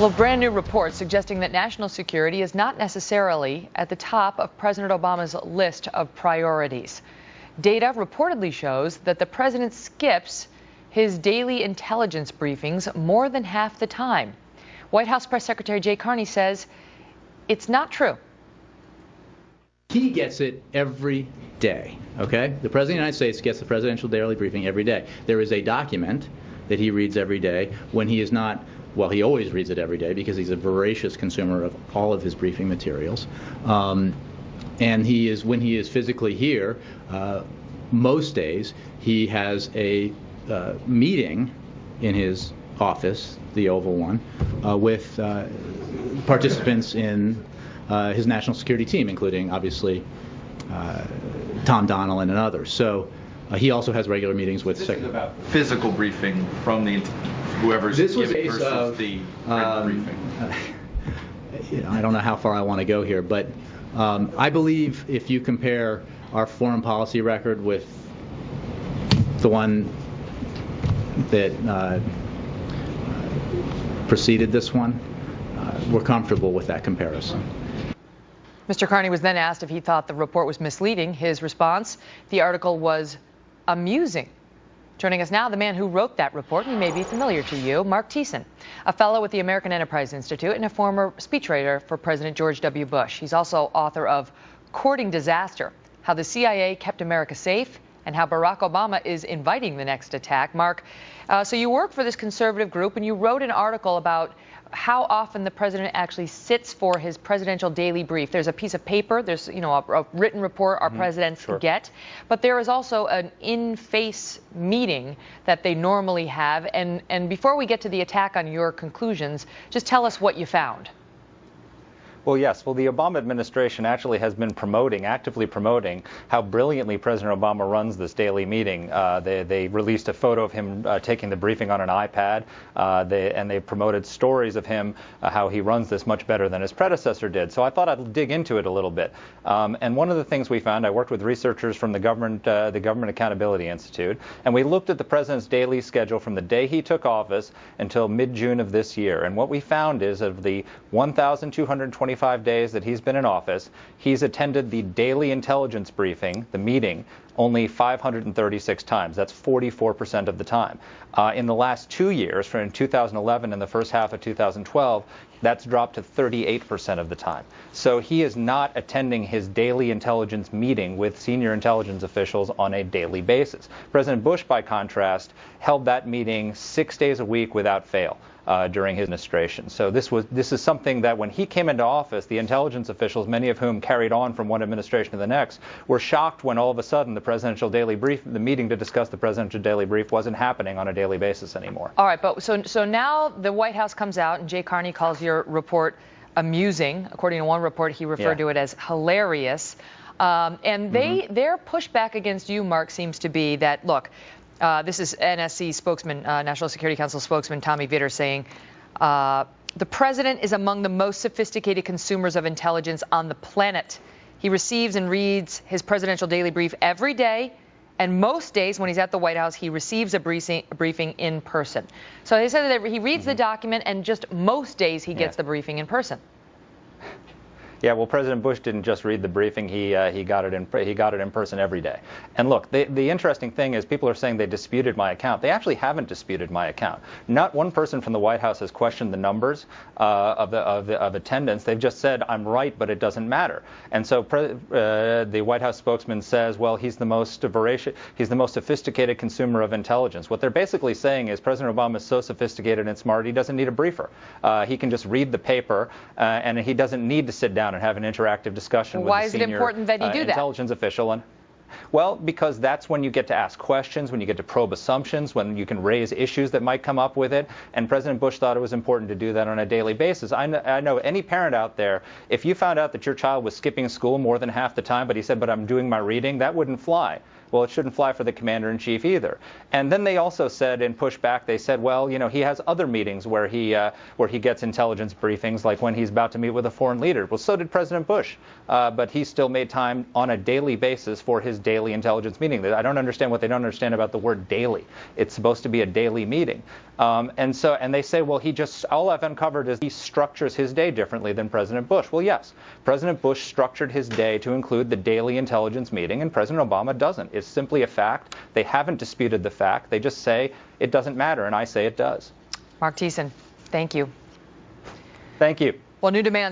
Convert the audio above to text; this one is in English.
Well, brand new reports suggesting that national security is not necessarily at the top of President Obama's list of priorities. Data reportedly shows that the president skips his daily intelligence briefings more than half the time. White House Press Secretary Jay Carney says it's not true. He gets it every day, okay? The President of the United States gets the presidential daily briefing every day. There is a document that he reads every day when he is not. Well, he always reads it every day because he's a voracious consumer of all of his briefing materials. And when he is physically here, most days he has a meeting in his office, the Oval one, with participants in his national security team, including, obviously, Tom Donilon and others. So he also has regular meetings with This is about physical briefing from the whoever's giving versus the briefing. I don't know how far I want to go here, but I believe if you compare our foreign policy record with the one that preceded this one, we're comfortable with that comparison. Mr. Carney was then asked if he thought the report was misleading. His response, the article was amusing. Joining us now, the man who wrote that report, and he may be familiar to you, Mark Thiessen, a fellow with the American Enterprise Institute and a former speechwriter for President George W. Bush. He's also author of Courting Disaster, How the CIA Kept America Safe and How Barack Obama is Inviting the Next Attack. Mark, so you work for this conservative group, and you wrote an article about how often the president actually sits for his presidential daily brief. There's a piece of paper, there's a written report our presidents get, but there is also an in-face meeting that they normally have. And before we get to the attack on your conclusions, just tell us what you found. Well, yes. Well, the Obama administration actually has been actively promoting how brilliantly President Obama runs this daily meeting. They released a photo of him taking the briefing on an iPad, and they promoted stories of him, how he runs this much better than his predecessor did. So I thought I'd dig into it a little bit. And one of the things we found, I worked with researchers from the Government Accountability Institute, and we looked at the president's daily schedule from the day he took office until mid-June of this year. And what we found is of the 1,225 days that he's been in office, he's attended the daily intelligence briefing, the meeting, only 536 times. That's 44% of the time. In the last 2 years, from 2011 and the first half of 2012, that's dropped to 38% of the time. So he is not attending his daily intelligence meeting with senior intelligence officials on a daily basis. President Bush, by contrast, held that meeting 6 days a week without fail. During his administration. So this is something that when he came into office, the intelligence officials, many of whom carried on from one administration to the next, were shocked when all of a sudden the meeting to discuss the presidential daily brief wasn't happening on a daily basis anymore. All right, but so now the White House comes out, and Jay Carney calls your report amusing. According to one report, he referred to it as hilarious. And their pushback against you, Mark, seems to be that, look, this is NSC spokesman, National Security Council spokesman Tommy Vietor saying, the president is among the most sophisticated consumers of intelligence on the planet. He receives and reads his presidential daily brief every day, and most days when he's at the White House, he receives a briefing in person. So they said that he reads the document, and just most days he gets the briefing in person. Yeah, well, President Bush didn't just read the briefing; he got it in person every day. And look, the interesting thing is people are saying they disputed my account. They actually haven't disputed my account. Not one person from the White House has questioned the numbers of attendance. They've just said I'm right, but it doesn't matter. And so the White House spokesman says, well, he's the most sophisticated consumer of intelligence. What they're basically saying is President Obama is so sophisticated and smart, he doesn't need a briefer. He can just read the paper, and he doesn't need to sit down and have an interactive discussion with a senior intelligence official. Well, because that's when you get to ask questions, when you get to probe assumptions, when you can raise issues that might come up with it. And President Bush thought it was important to do that on a daily basis. I know any parent out there, if you found out that your child was skipping school more than half the time, but he said, but I'm doing my reading, that wouldn't fly. Well, it shouldn't fly for the commander-in-chief either. And then they also said in pushback, they said, well, he has other meetings where he gets intelligence briefings, like when he's about to meet with a foreign leader. Well, so did President Bush, but he still made time on a daily basis for his daily intelligence meeting. I don't understand what they don't understand about the word daily. It's supposed to be a daily meeting. And they say, well, all I've uncovered is he structures his day differently than President Bush. Well, yes, President Bush structured his day to include the daily intelligence meeting, and President Obama doesn't. It's simply a fact. They haven't disputed the fact. They just say it doesn't matter, and I say it does. Mark Thiessen, thank you. Thank you. Well, new demands